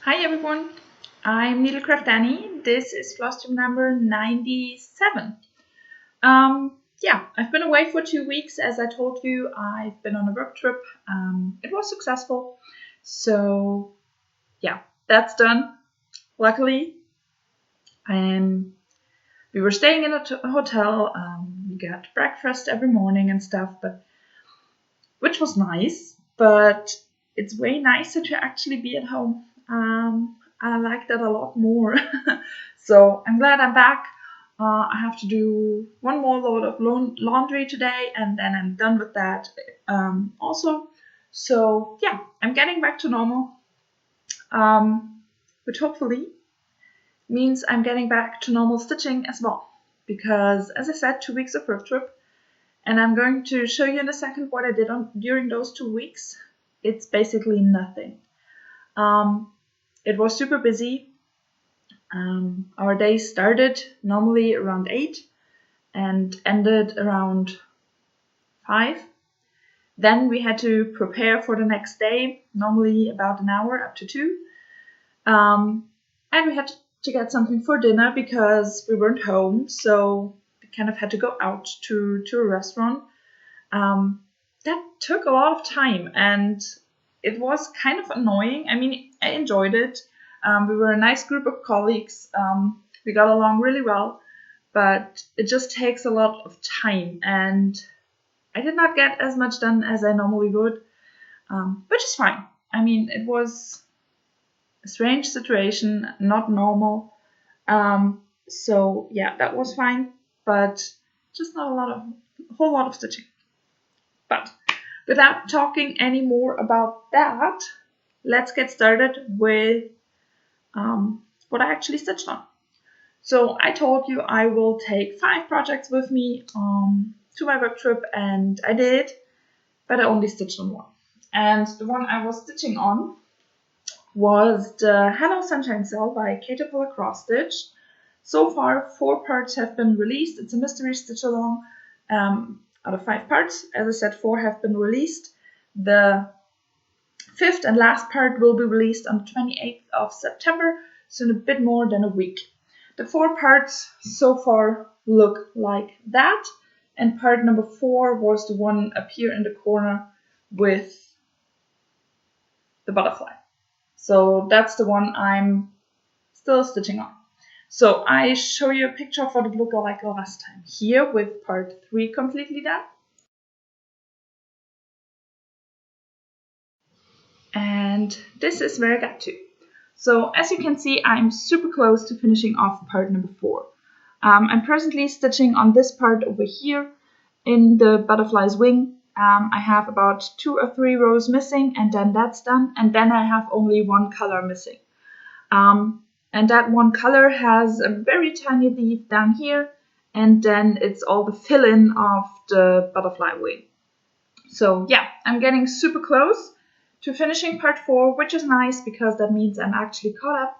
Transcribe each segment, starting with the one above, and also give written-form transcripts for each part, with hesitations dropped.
Hi everyone, I'm Needlecraft Annie. This is flosstube number 97. I've been away for 2 weeks. As I told you, I've been on a work trip. It was successful. So yeah, that's done. Luckily, we were staying in a hotel. We got breakfast every morning and stuff, which was nice. But it's way nicer to actually be at home. I like that a lot more. So I'm glad I'm back. I have to do one more load of laundry today, and then I'm done with that also. So yeah, I'm getting back to normal, which hopefully means I'm getting back to normal stitching as well. Because as I said, 2 weeks of work trip, and I'm going to show you in a second what I did during those 2 weeks. It's basically nothing. It was super busy. Our day started normally around 8 and ended around 5. Then we had to prepare for the next day, normally about an hour up to 2. And we had to get something for dinner because we weren't home, so we kind of had to go out to a restaurant. That took a lot of time and it was kind of annoying. I mean, I enjoyed it. We were a nice group of colleagues. We got along really well, but it just takes a lot of time, and I did not get as much done as I normally would, which is fine. I mean, it was a strange situation, not normal. So yeah, that was fine, but just not a whole lot of stitching. But without talking any more about that, let's get started with what I actually stitched on. So I told you I will take 5 projects with me to my work trip, and I did, but I only stitched on one. And the one I was stitching on was the Hello Sunshine Cell by Caterpillar Cross Stitch. So far, 4 parts have been released. It's a mystery stitch along out of 5 parts. As I said, 4 have been released. The 5th and last part will be released on the 28th of September, so in a bit more than a week. The 4 parts so far look like that, and part number 4 was the one up here in the corner with the butterfly. So that's the one I'm still stitching on. So I show you a picture of what it looked like last time here with part 3 completely done. And this is where I got to. So as you can see, I'm super close to finishing off part number 4. I'm presently stitching on this part over here in the butterfly's wing. I have about 2 or 3 rows missing, and then that's done. And then I have only 1 color missing. And that 1 color has a very tiny leaf down here, and then it's all the fill-in of the butterfly wing. So yeah, I'm getting super close to finishing part 4, which is nice because that means I'm actually caught up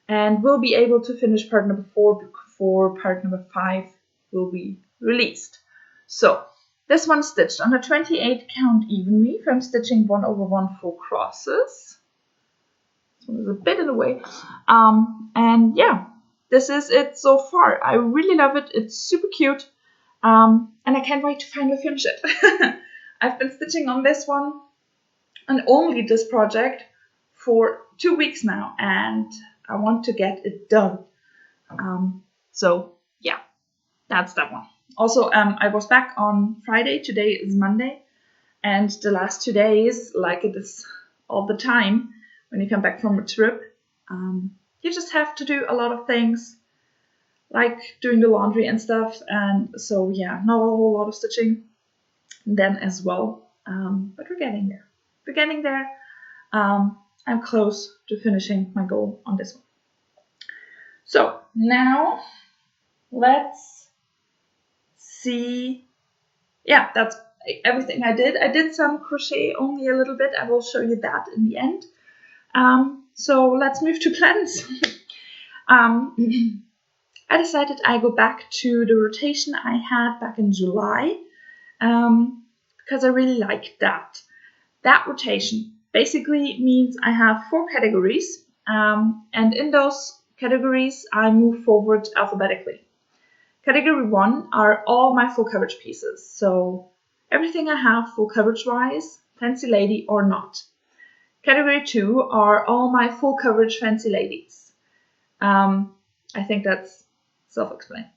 and will be able to finish part number 4 before part number 5 will be released. So this one stitched on a 28 count even weave. I'm stitching 1/1 full crosses. This one is a bit in the way. And yeah, this is it so far. I really love it. It's super cute. And I can't wait to finally finish it. I've been stitching on this one and only this project for 2 weeks now, and I want to get it done. So yeah, that's that one. Also, I was back on Friday. Today is Monday, and the last 2 days, like it is all the time when you come back from a trip, you just have to do a lot of things, like doing the laundry and stuff. And so yeah, not a whole lot of stitching then as well, but we're getting there. We're getting there. I'm close to finishing my goal on this one. So now let's see. Yeah, that's everything I did. I did some crochet only a little bit. I will show you that in the end. So let's move to plans. I decided I go back to the rotation I had back in July because I really liked that. That rotation basically means I have 4 categories. and in those categories I move forward alphabetically. Category 1 are all my full coverage pieces, so everything I have full coverage wise, fancy lady or not. Category 2 are all my full coverage fancy ladies. I think that's self-explained.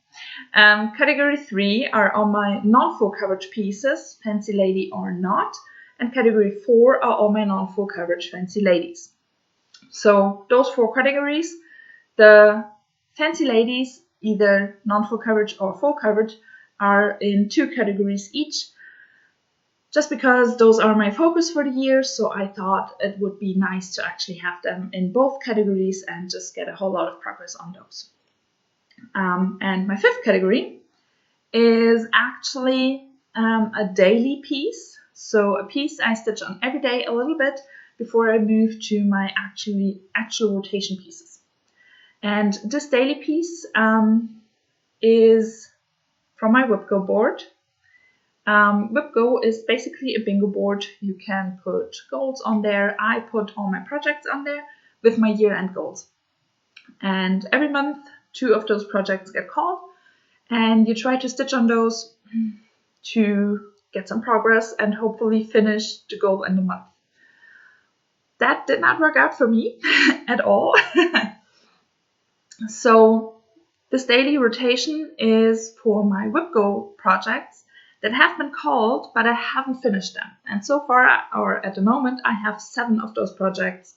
Category 3 are all my non-full coverage pieces, fancy lady or not, and category 4 are all my non-full coverage fancy ladies. So those 4 categories, the fancy ladies, either non-full coverage or full coverage, are in 2 categories each, just because those are my focus for the year, so I thought it would be nice to actually have them in both categories and just get a whole lot of progress on those. And my 5th category is actually a daily piece, so a piece I stitch on every day a little bit before I move to my actual rotation pieces. And this daily piece is from my WhipGo board. WhipGo is basically a bingo board. You can put goals on there. I put all my projects on there with my year-end goals. And every month, 2 of those projects get called, and you try to stitch on those to get some progress and hopefully finish the goal in the month. That did not work out for me at all. So this daily rotation is for my WhipGo projects that have been called, but I haven't finished them. And so far, or at the moment, I have 7 of those projects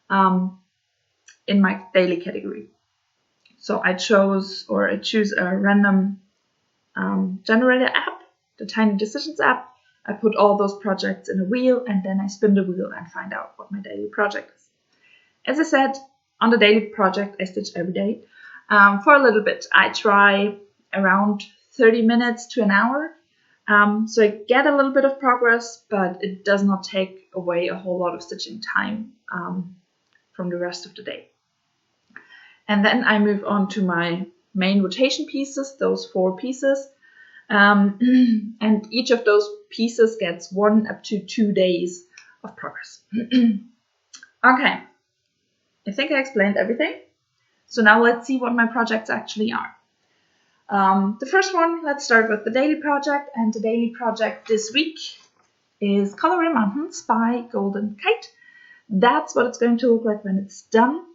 in my daily category. So I choose a random generator app, the Tiny Decisions app. I put all those projects in a wheel, and then I spin the wheel and find out what my daily project is. As I said, on the daily project, I stitch every day. For a little bit, I try around 30 minutes to an hour. So I get a little bit of progress, but it does not take away a whole lot of stitching time from the rest of the day. And then I move on to my main rotation pieces, those 4 pieces. And each of those pieces gets 1 up to 2 days of progress. Okay, I think I explained everything. So now let's see what my projects actually are. The first one, let's start with the daily project. And the daily project this week is Coloring Mountains by Golden Kite. That's what it's going to look like when it's done.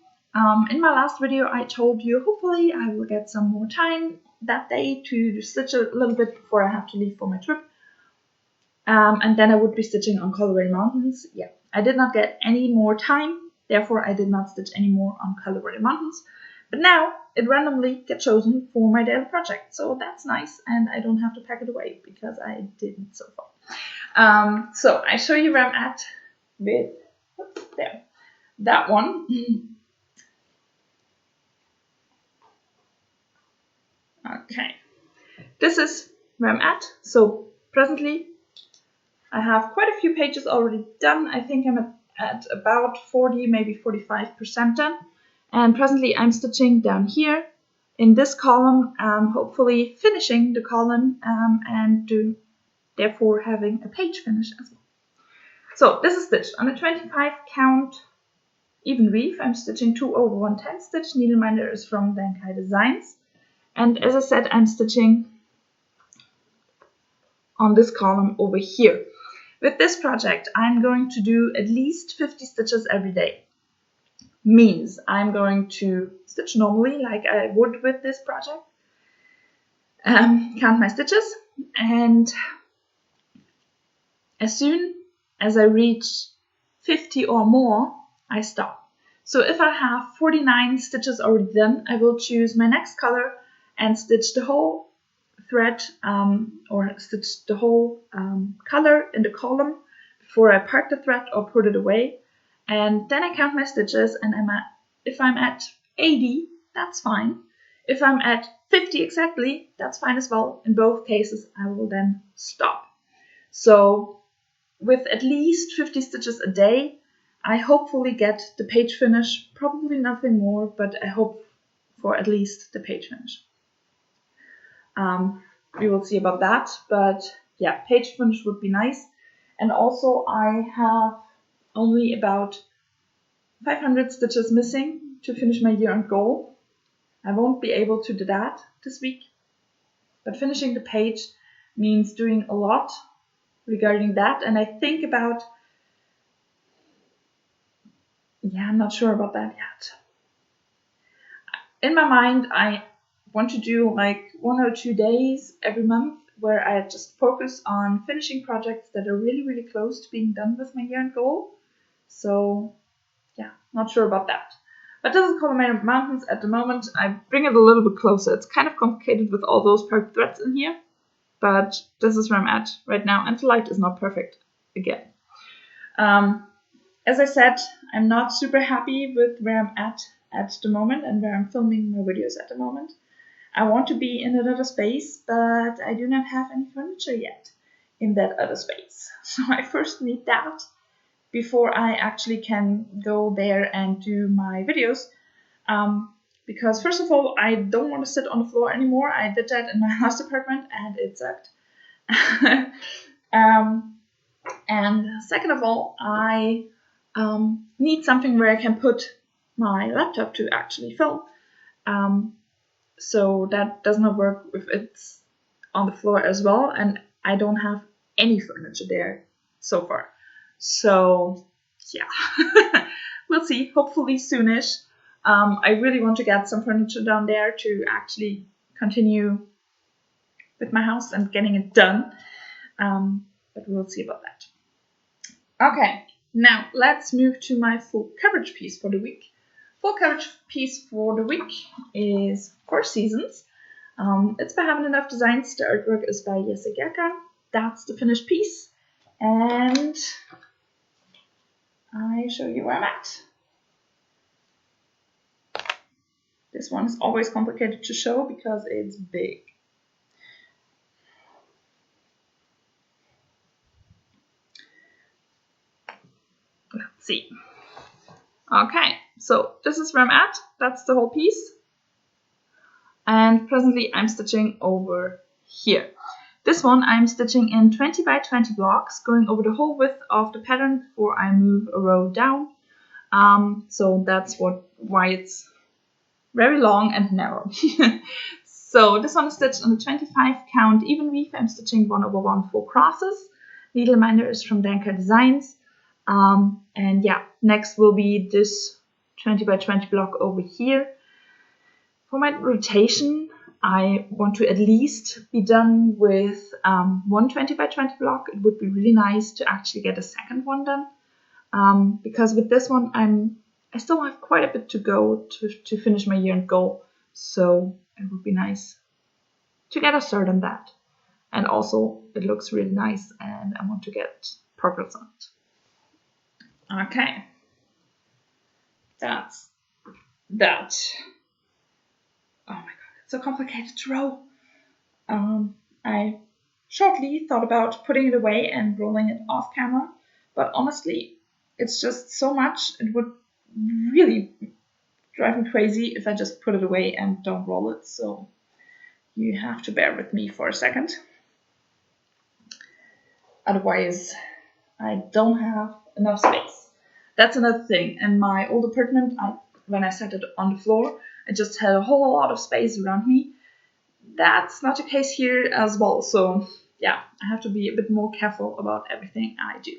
In my last video, I told you hopefully I will get some more time that day to stitch a little bit before I have to leave for my trip. And then I would be stitching on Coloring Mountains. Yeah, I did not get any more time, therefore I did not stitch any more on Coloring Mountains. But now it randomly gets chosen for my daily project, so that's nice, and I don't have to pack it away because I didn't so far. So I show you where I'm at with that one. Okay, this is where I'm at. So presently I have quite a few pages already done. I think I'm at about 40, maybe 45% done. And presently I'm stitching down here in this column, hopefully finishing the column and therefore having a page finish as well. So this is stitched on a 25 count even weave. I'm stitching 2 over 1/10 stitch. Needleminder is from Dankai Designs. And as I said, I'm stitching on this column over here. With this project, I'm going to do at least 50 stitches every day. Means I'm going to stitch normally like I would with this project, count my stitches, and as soon as I reach 50 or more, I stop. So if I have 49 stitches already done, I will choose my next color and stitch the whole thread or stitch the whole color in the column before I part the thread or put it away. And then I count my stitches, and if I'm at 80, that's fine. If I'm at 50 exactly, that's fine as well. In both cases, I will then stop. So with at least 50 stitches a day, I hopefully get the page finish. Probably nothing more, but I hope for at least the page finish. We will see about that, but yeah, page finish would be nice. And also I have only about 500 stitches missing to finish my year-end goal. I won't be able to do that this week, but finishing the page means doing a lot regarding that, and I think about, I'm not sure about that yet. In my mind, I want to do like 1 or 2 days every month where I just focus on finishing projects that are really, really close to being done with my year-end goal. So not sure about that. But this is Colorado Mountains at the moment. I bring it a little bit closer. It's kind of complicated with all those perfect threads in here, but this is where I'm at right now, and the light is not perfect again. As I said, I'm not super happy with where I'm at the moment and where I'm filming my videos at the moment. I want to be in another space, but I do not have any furniture yet in that other space. So I first need that before I actually can go there and do my videos. Because first of all, I don't want to sit on the floor anymore. I did that in my last apartment and it sucked. And second of all, I need something where I can put my laptop to actually film. So that does not work if it's on the floor as well, and I don't have any furniture there so far. So we'll see, hopefully soonish. I really want to get some furniture down there to actually continue with my house and getting it done. But we'll see about that. Okay, now let's move to my full coverage piece for the week. Full coverage piece for the week is 4 Seasons. It's by Having Enough Designs. The artwork is by Jesse Gerka. That's the finished piece. And I show you where I'm at. This one is always complicated to show because it's big. Let's see. Okay, so this is where I'm at. That's the whole piece. And presently I'm stitching over here. This one I'm stitching in 20 by 20 blocks, going over the whole width of the pattern before I move a row down. So that's why it's very long and narrow. So this one is stitched on a 25 count even weave. I'm stitching 1/1 full crosses. Needleminder is from Danker Designs. And next will be this 20 by 20 block over here. For my rotation, I want to at least be done with 1 20 by 20 block. It would be really nice to actually get a second one done. Because with this one, I still have quite a bit to go to finish my year-end goal. So it would be nice to get a start on that. And also, it looks really nice and I want to get progress on it. Okay, that's that. Oh my god, it's so complicated to roll. I shortly thought about putting it away and rolling it off camera, but honestly, it's just so much. It would really drive me crazy if I just put it away and don't roll it, so you have to bear with me for a second. Otherwise, I don't have enough space. That's another thing. In my old apartment, when I sat it on the floor, I just had a whole lot of space around me. That's not the case here as well. So I have to be a bit more careful about everything I do.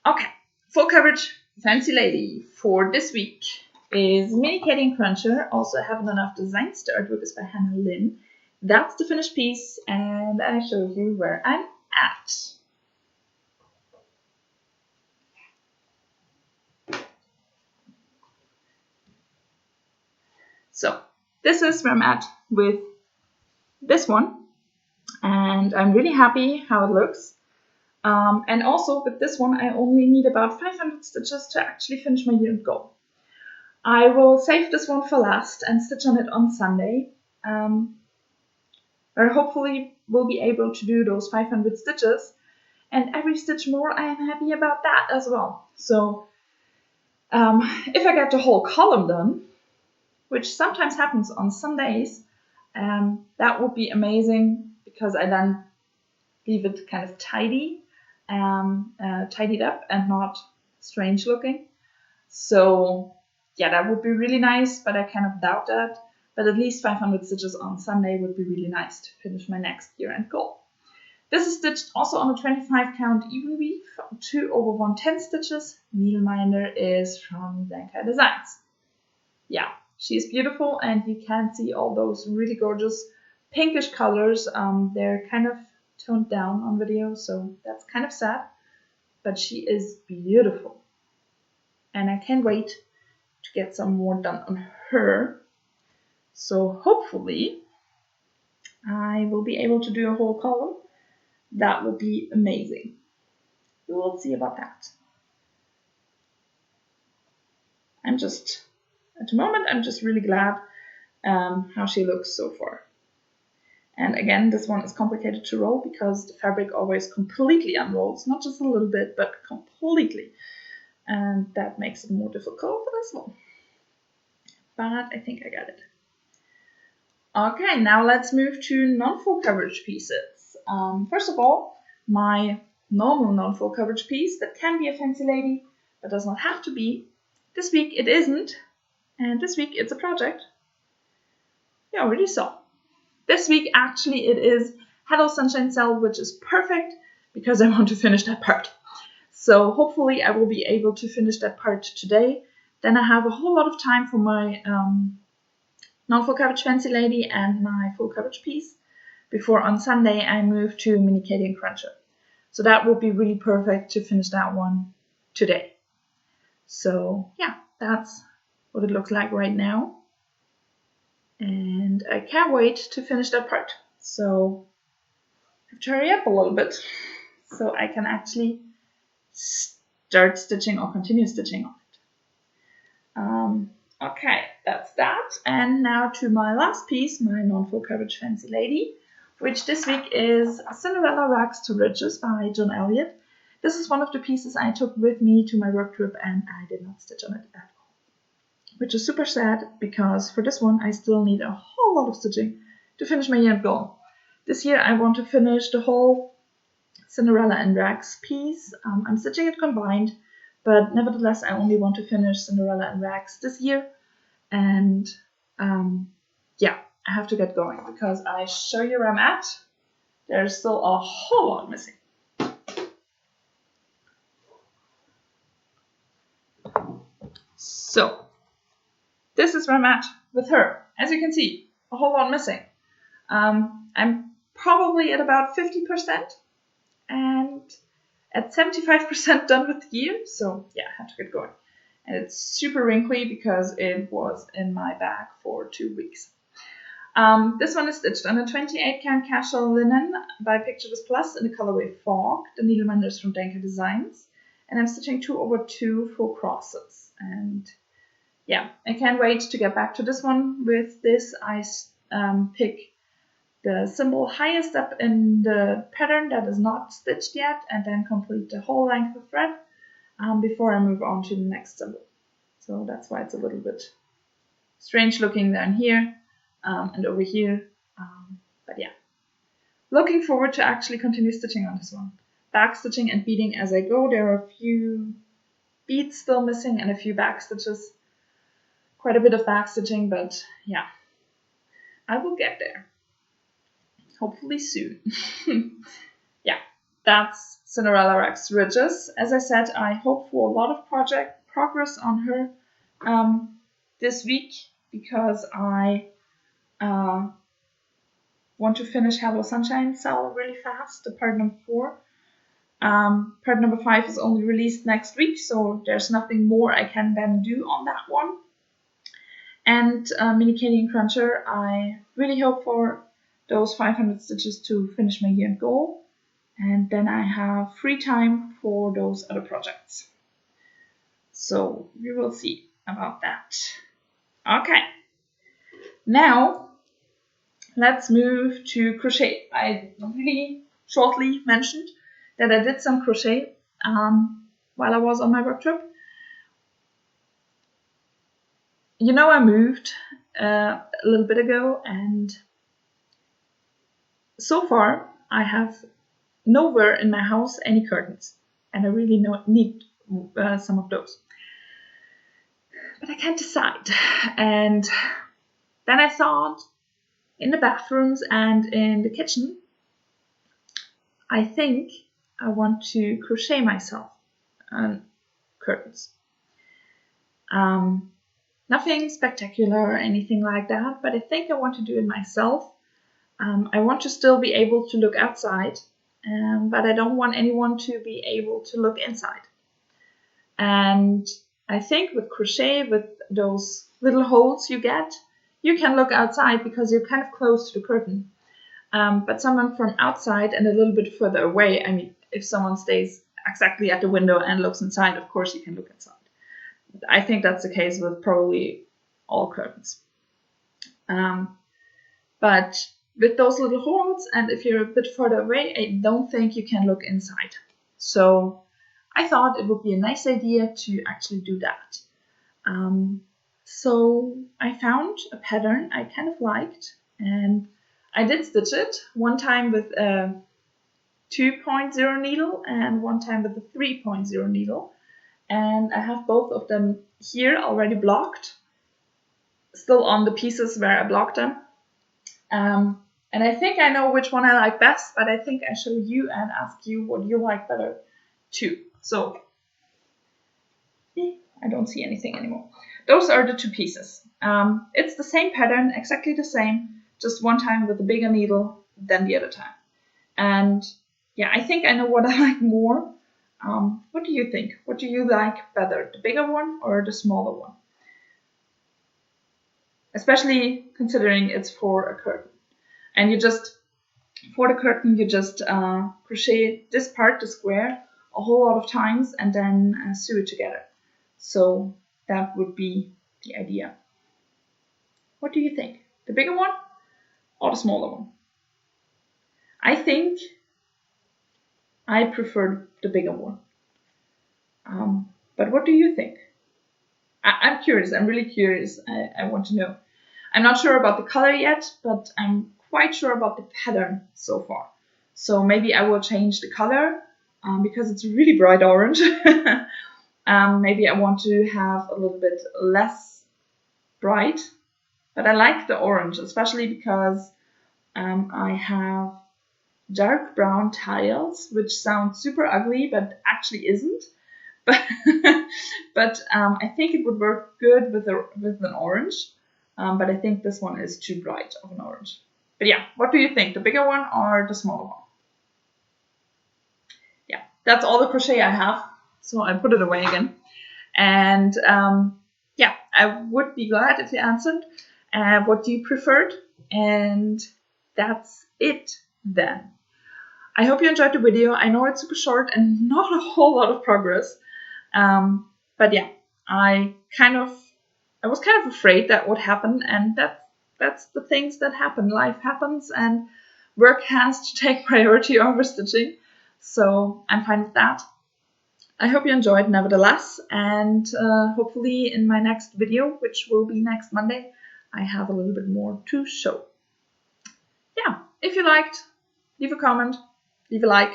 Okay, full coverage Fancy Lady for this week is Mini Katie and Cruncher. Also Having Enough Designs. The artwork is by Hannah Lynn. That's the finished piece, and I show you where I'm at. So this is where I'm at with this one, and I'm really happy how it looks. And also with this one, I only need about 500 stitches to actually finish my year-end goal. I will save this one for last and stitch on it on Sunday. Where hopefully we'll be able to do those 500 stitches, and every stitch more, I am happy about that as well. So if I get the whole column done, which sometimes happens on some days, that would be amazing because I then leave it kind of tidied up and not strange looking. So yeah, that would be really nice, but I kind of doubt that. But at least 500 stitches on Sunday would be really nice to finish my next year-end goal. This is stitched also on a 25 count even weave, 2 over 110 stitches. Needleminder is from Zenka Designs. Yeah, she's beautiful, and you can see all those really gorgeous pinkish colors. They're kind of toned down on video, so that's kind of sad, but she is beautiful. And I can't wait to get some more done on her. So hopefully I will be able to do a whole column. That would be amazing. We will see about that. At the moment, I'm just really glad how she looks so far. And again, this one is complicated to roll because the fabric always completely unrolls, not just a little bit, but completely. And that makes it more difficult for this one. But I think I got it. Okay, now let's move to non-full coverage pieces. First of all, my normal non-full coverage piece that can be a fancy lady, but does not have to be. This week it isn't, and this week it's a project. You already saw. This week actually it is Hello Sunshine Cell, which is perfect because I want to finish that part. So hopefully I will be able to finish that part today. Then I have a whole lot of time for my non-full coverage fancy lady and my full coverage piece before on Sunday I move to mini Katie and Cruncher. So that will be really perfect to finish that one today. So yeah, that's what it looks like right now. And I can't wait to finish that part. So I have to hurry up a little bit so I can actually start stitching or continue stitching on it. Okay, that's that. And now to my last piece, my non-full coverage fancy lady, which this week is Cinderella Rags to Riches by John Elliott. This is one of the pieces I took with me to my work trip and I did not stitch on it at all, which is super sad because for this one I still need a whole lot of stitching to finish my year goal. This year I want to finish the whole Cinderella and Rags piece. I'm stitching it combined, but nevertheless I only want to finish Cinderella and Rags this year. And yeah, I have to get going because I show you where I'm at. There's still a whole lot missing. So this is where I'm at with her. As you can see, a whole lot missing. I'm probably at about 50% and at 75% done with the year. So yeah, I have to get going. And it's super wrinkly because it was in my bag for 2 weeks. This one is stitched on a 28 count casual linen by Pictures Plus in the colorway Fog, the needleminders from Denker Designs. And I'm stitching 2 over 2 full crosses. And yeah, I can't wait to get back to this one. With this, I pick the symbol highest up in the pattern that is not stitched yet, and then complete the whole length of thread before I move on to the next symbol. So that's why it's a little bit strange looking down here and over here. But yeah, looking forward to actually continue stitching on this one. Back stitching and beading as I go. There are a few beads still missing and a few back stitches. Quite a bit of back stitching, but yeah, I will get there. Hopefully soon. Yeah, that's Cinderella Rags Ridges. As I said, I hope for a lot of progress on her this week because I want to finish Hello Sunshine Cell really fast, the part number 4. Part number 5 is only released next week, so there's nothing more I can then do on that one. And Mini Katie and Cruncher, I really hope for those 500 stitches to finish my year goal. And then I have free time for those other projects. So we will see about that. Okay. Now, let's move to crochet. I really shortly mentioned that I did some crochet while I was on my work trip. You know, I moved a little bit ago, and so far I have nowhere in my house any curtains, and I really need some of those. but I can't decide. And then I thought, in the bathrooms and in the kitchen, I think I want to crochet myself curtains. Nothing spectacular or anything like that, but I think I want to do it myself. I want to still be able to look outside, but I don't want anyone to be able to look inside. And I think with crochet, with those little holes you get, you can look outside because you're kind of close to the curtain. But someone from outside and a little bit further away, I mean, if someone stays exactly at the window and looks inside, of course you can look inside. I think that's the case with probably all curtains. But with those little holes, and if you're a bit further away, I don't think you can look inside. So I thought it would be a nice idea to actually do that. So I found a pattern I kind of liked, and I did stitch it one time with a 2.0 needle and one time with a 3.0 needle. And I have both of them here already blocked, still on the pieces where I blocked them. And I think I know which one I like best, but I think I show you and ask you what you like better too. So I don't see anything anymore. Those are the two pieces. It's the same pattern, exactly the same, just one time with a bigger needle than the other time. And yeah, I think I know what I like more. What do you think? What do you like better, the bigger one or the smaller one? Especially considering it's for a curtain. And you just, for the curtain, you just crochet this part, the square, a whole lot of times and then sew it together. So that would be the idea. What do you think? The bigger one or the smaller one? I think I prefer the bigger one. But what do you think? I'm curious. I'm really curious. I want to know. I'm not sure about the color yet, but I'm quite sure about the pattern so far. So maybe I will change the color because it's really bright orange. Maybe I want to have a little bit less bright, but I like the orange, especially because I have dark brown tiles, which sounds super ugly, but actually isn't. But I think it would work good with an orange. But I think this one is too bright of an orange. But yeah, what do you think? The bigger one or the smaller one? Yeah, that's all the crochet I have. So I put it away again. And yeah, I would be glad if you answered what you preferred. And that's it then. I hope you enjoyed the video. I know it's super short and not a whole lot of progress. But yeah, I was kind of afraid that would happen, and that's the things that happen. Life happens and work has to take priority over stitching. So I'm fine with that. I hope you enjoyed nevertheless, and hopefully in my next video, which will be next Monday, I have a little bit more to show. Yeah, if you liked, leave a comment, leave a like,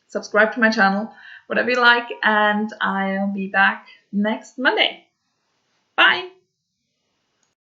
subscribe to my channel, whatever you like, and I'll be back next Monday. Bye!